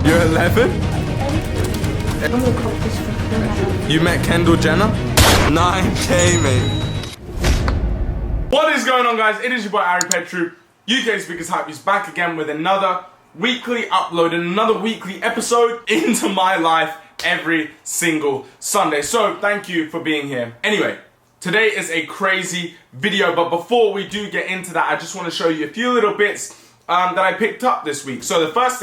You're 11? You met Kendall Jenner? 9K, mate. What is going on, guys? It is your boy HYPEBEAST, UK's biggest hypebeast, back again with another weekly upload and another weekly episode into my life every single Sunday. So thank you for being here. Anyway, today is a crazy video, but before we do get into that, I just want to show you a few little bits that I picked up this week. So the first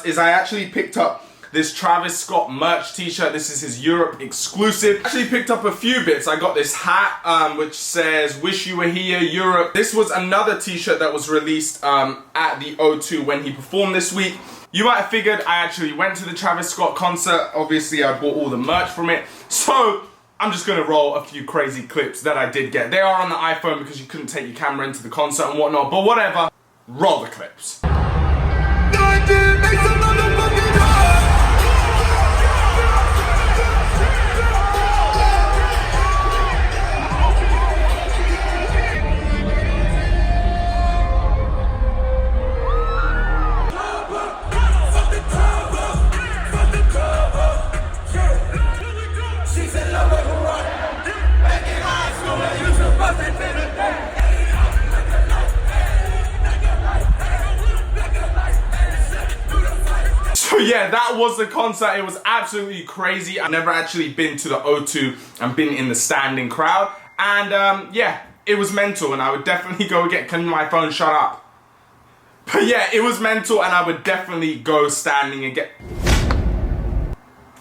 is I actually picked up this Travis Scott merch t-shirt. This is his Europe exclusive. Actually picked up a few bits. I got this hat which says "Wish You Were Here, Europe." This was another t-shirt that was released at the O2 when he performed this week. You might have figured I actually went to the Travis Scott concert. Obviously I bought all the merch from it. So I'm just gonna roll a few crazy clips that I did get. They are on the iPhone because you couldn't take your camera into the concert and whatnot, but whatever. Roll the clips. So yeah, that was the concert. It was absolutely crazy. I've never actually been to the O2 and been in the standing crowd. And yeah, it was mental, and I would definitely go get, can my phone shut up? But yeah, it was mental, and I would definitely go standing and get...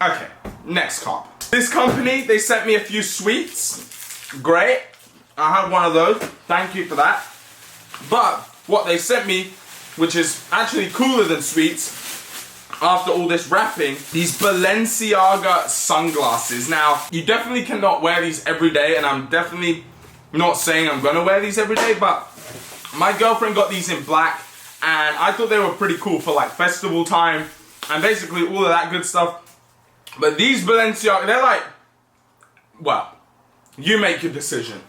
Okay, next cop. This company, they sent me a few sweets. Great. I have one of those. Thank you for that. But what they sent me, which is actually cooler than sweets, after all this wrapping, these Balenciaga sunglasses. Now, you definitely cannot wear these every day, and I'm definitely not saying I'm gonna wear these every day, but my girlfriend got these in black, and I thought they were pretty cool for like festival time, and basically all of that good stuff. But these Balenciaga, they're like, well, you make your decision.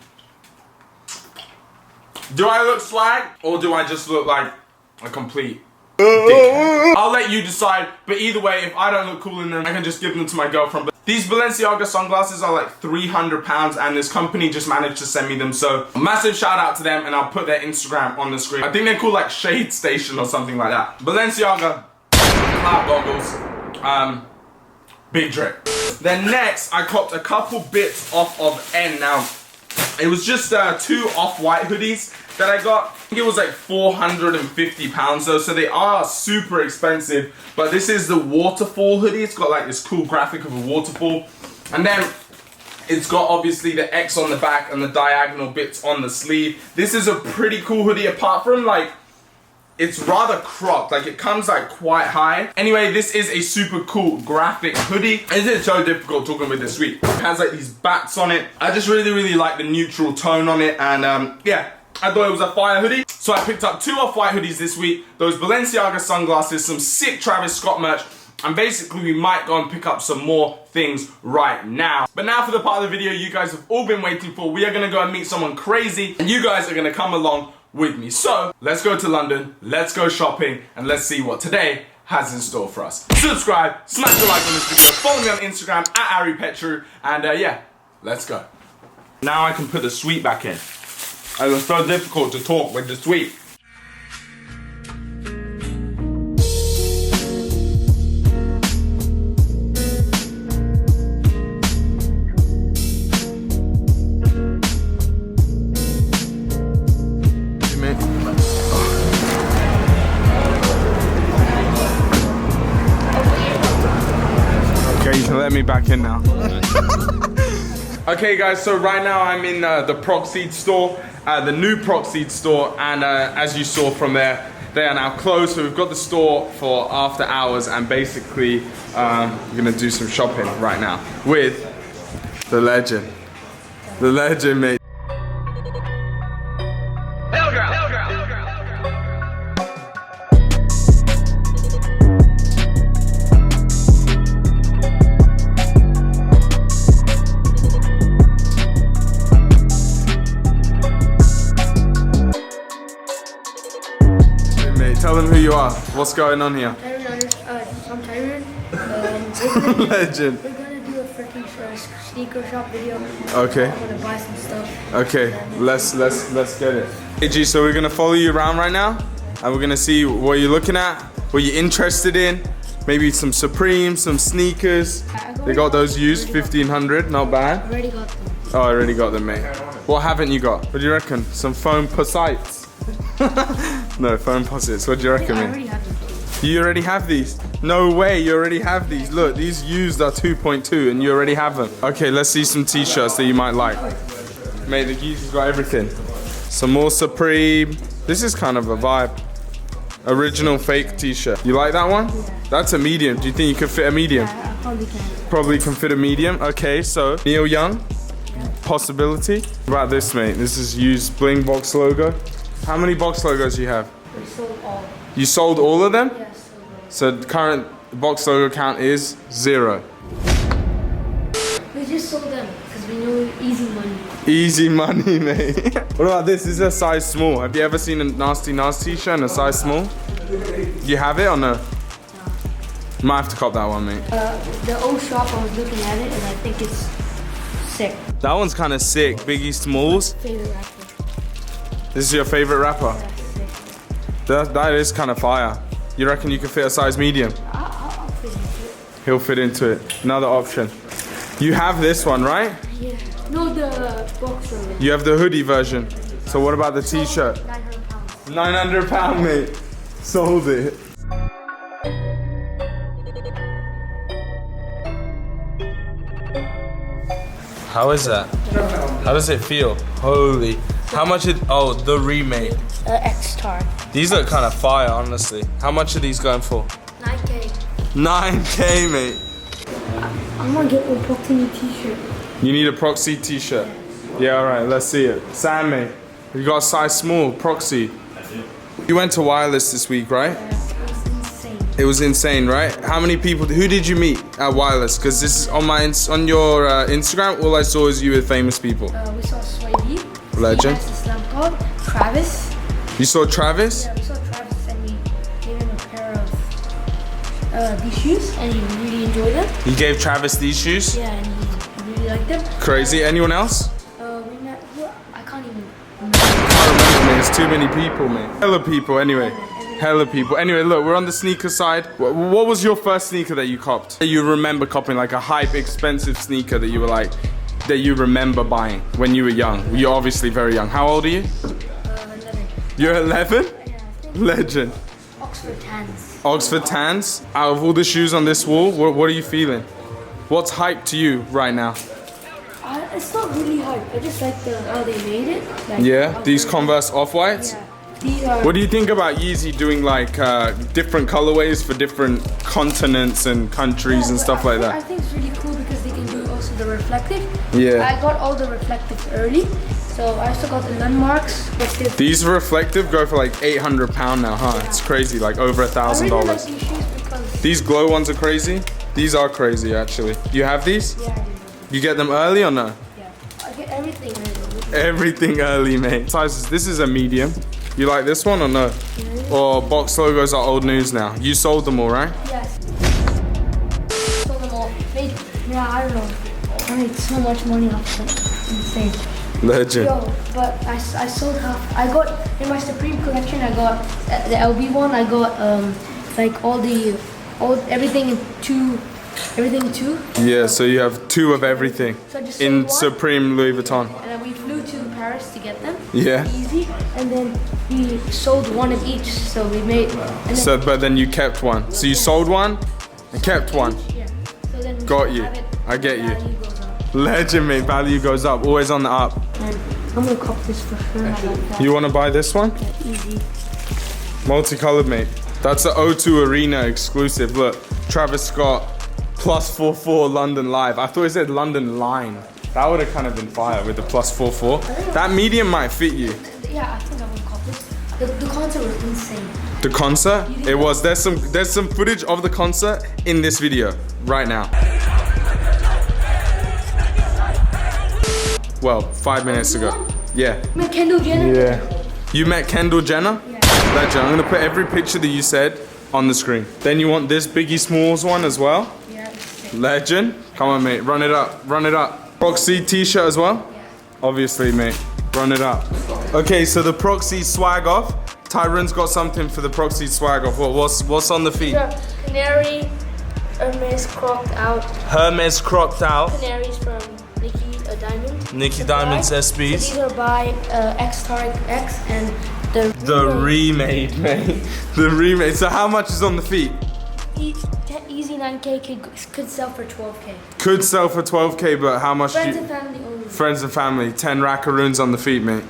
Do I look swag, or do I just look like a complete dickhead? I'll let you decide, but either way, if I don't look cool in them, I can just give them to my girlfriend. But these Balenciaga sunglasses are like £300, and this company just managed to send me them, so massive shout out to them, and I'll put their Instagram on the screen. I think they're called like Shade Station or something like that. Balenciaga cloud goggles, big drip. Then next, I copped a couple bits off of N. Now, it was just 2 off-white hoodies that I got. I think it was like £450 though, so they are super expensive. But this is the waterfall hoodie. It's got like this cool graphic of a waterfall. And then it's got obviously the X on the back and the diagonal bits on the sleeve. This is a pretty cool hoodie, apart from like, it's rather cropped, like it comes like quite high. Anyway, this is a super cool graphic hoodie. It is so difficult talking with this week. It has like these bats on it. I just really like the neutral tone on it, and yeah, I thought it was a fire hoodie. So I picked up 2 off-white hoodies this week, those Balenciaga sunglasses, some sick Travis Scott merch, and basically we might go and pick up some more things right now. But now for the part of the video you guys have all been waiting for. We are gonna go and meet someone crazy, and you guys are gonna come along with me. So let's go to London, let's go shopping, and let's see what today has in store for us. Subscribe, smash the like on this video, follow me on Instagram at HYPEBEAST, and yeah, let's go. Now I can put the sweet back in. It was so difficult to talk with the sweet. Okay, you can let me back in now. Okay guys, so right now I'm in the Proxy store, the new Proxy store, and as you saw from there, they are now closed. So we've got the store for after hours, and basically we're gonna do some shopping right now with the legend, mate. Tell them who you are. What's going on here? Legend. We're gonna do a freaking sneaker shop video. Okay. I'm gonna buy some stuff. Okay, let's get it. Hey G, so we're gonna follow you around right now, and we're gonna see what you're looking at, what you're interested in. Maybe some Supreme, some sneakers. They got those used, 1500, not bad. I already got them. Oh, I already got them, mate. What haven't you got? What do you reckon? Some foam posites? No, foam posits. What do you reckon, I mate? already have them. You already have these? No way, you already have these. Look, these used are 2.2 and you already have them. Okay, let's see some t-shirts that you might like. Mate, the geezer's got everything. Some more Supreme. This is kind of a vibe. Original fake t-shirt. You like that one? Yeah. That's a medium. Do you think you could fit a medium? Yeah, I probably can. Probably can fit a medium. Okay, so Neil Young. Possibility. What about this, mate? This is used bling box logo. How many box logos do you have? We sold all. You sold all of them? Yes. So the current box logo count is 0. We just sold them because we know easy money. Easy money, mate. What about this? This is a size small. Have you ever seen a nasty t-shirt in a size small? You have it or no? Might have to cop that one, mate. The old shop, I was looking at it and I think it's sick. That one's kind of sick. Biggie Smalls. Favorite rapper. This is your favorite rapper? Yeah, sick. That is kind of fire. You reckon you could fit a size medium? I'll fit into it. He'll fit into it. Another option. You have this one, right? Yeah. No, the box of it. You have the hoodie version. So what about the t-shirt? £900. £900, mate. Sold it. How is that? How does it feel? Holy. How much it, oh, the remake. X-Star. These look kind of fire, honestly. How much are these going for? 9K. 9K, mate. I'm gonna get a proxy t-shirt. You need a proxy t-shirt. Yeah, alright, let's see it. Sam, mate. You got a size small, proxy. You went to Wireless this week, right? It was insane. It was insane, right? How many people, who did you meet at Wireless? Because this is on your Instagram, all I saw is you with famous people. We saw Swaybe. Legend. Travis. You saw Travis? Yeah, we saw Travis and we gave him a pair of these shoes and he really enjoyed them. You gave Travis these shoes? Yeah, and he really liked them. Crazy. Anyone else? We met, I can't even I can't remember, man. It's too many people, man. Hella people, anyway. Hella people. Anyway, look, we're on the sneaker side. What was your first sneaker that you copped? You remember copping, like a hype, expensive sneaker that you were like, that you remember buying when you were young? You're obviously very young. How old are you? 11. You're 11? Yeah, I think Legend. Oxford Tans. Oxford Tans. Out of all the shoes on this wall, what are you feeling? What's hype to you right now? It's not really hype. I just like how they made it. Like, Yeah, these Converse Off-Whites? Yeah. These are. What do you think about Yeezy doing like different colorways for different continents and countries and stuff like I that? think it's really cool because they can do also the reflective. Yeah. I got all the reflectives early. So I also got the landmarks. But These reflective go for like £800 now, huh? It's crazy, like over I really like $1,000. these shoes because These glow ones are crazy. These are crazy, actually. You have these? yeah, I do. You get them early or no? Yeah. I get everything early. Everything early, mate. Sizes. This is a medium. You like this one or no? Or box logos are old news now. You sold them all, right? Yes. Sold them all. Yeah, I don't know. I made so much money off of it. Insane. Legend. Yo, but I sold half. I got in my Supreme collection. I got the LB one. I got like everything in two. Yeah, so you have 2 of everything So I just in sold one. Supreme Louis Vuitton. And then we flew to Paris to get them. Yeah. Easy. And then we sold one of each. So we made. And then, So, but then you kept one. So you sold one and kept one. yeah. So then we Got you. have it, I get you. value goes up. Legend, mate. Value goes up. Always on the up. And I'm gonna cop this for sure. I like that. You want to buy this one? Easy. Multicolored, mate. That's the O2 Arena exclusive. Look, Travis Scott, +44 London Live. I thought it said London Line. That would have kind of been fire with the +44. That medium might fit you. Yeah, I think I will cop this. The concert was insane. The concert? It was. There's some footage of the concert in this video right now. Well, 5 minutes ago. Yeah. Met Kendall Jenner. Yeah. You met Kendall Jenner? Yeah. Legend. I'm gonna put every picture that you said on the screen. Then you want this Biggie Smalls one as well? Yeah, it's Legend. Come on, mate. Run it up. Run it up. Proxy t-shirt as well? Obviously, mate. Run it up. Okay, so the Proxy swag off. Tyrun's got something for the Proxy swag off. What's on the feet? Canary, Hermes cropped out. Hermes cropped out. Canaries from Nikki Diamond. Nikki Diamond's SBs. So these are by X-Target X and the remade, mate. The remade. So how much is on the feet? Easy 9K could sell for 12K. Could sell for 12K, but how much? Friends and family only. Friends and family. 10 rackaroons on the feet, mate.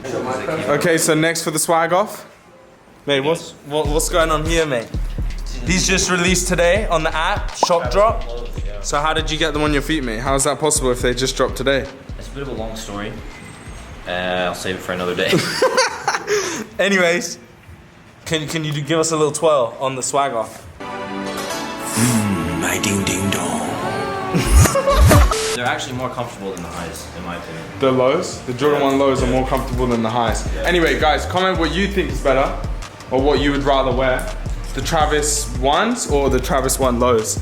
Okay, so next for the swag off. Mate, what's going on here, mate? These just released today on the app, shop drop. So how did you get them on your feet, mate? How is that possible if they just dropped today? It's a bit of a long story. I'll save it for another day. Anyways, can you give us a little twirl on the swag off? My ding ding dong. They're actually more comfortable than the highs, in my opinion. The lows? The Jordan 1 lows are more comfortable than the highs. Yeah. Anyway, guys, comment what you think is better or what you would rather wear. The Travis 1s or the Travis 1 lows?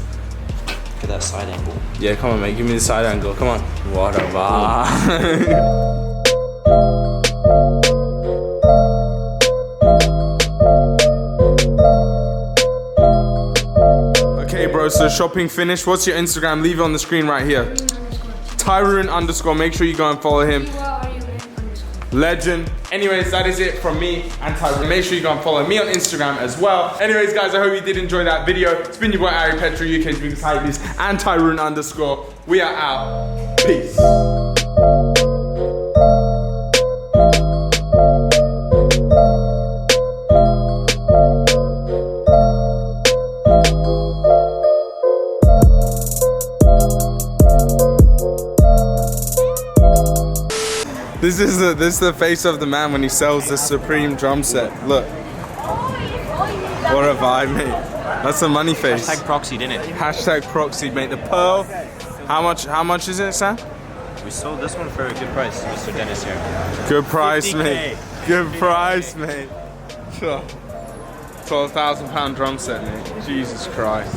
Look at that side angle. Yeah, come on, mate. Give me the side angle. Come on. What a vibe. Okay, bro, so shopping finished. What's your Instagram? Leave it on the screen right here. Tyrun_. Make sure you go and follow him. Legend. Anyways, that is it from me and Tyrun. Make sure you go and follow me on Instagram as well. Anyways, guys, I hope you did enjoy that video. It's been your boy HYPEBEAST, UK's biggest hypebeast, and Tyrun_. We are out. Peace. This is the face of the man when he sells the Supreme drum set. Look. What a vibe, mate. That's a money face. Hashtag proxy, didn't it? Hashtag proxy, mate. The pearl. How much is it, Sam? We sold this one for a good price, Mr. Dennis here. Good price, 50K. mate. Good price, mate. £12,000 drum set, mate. Jesus Christ.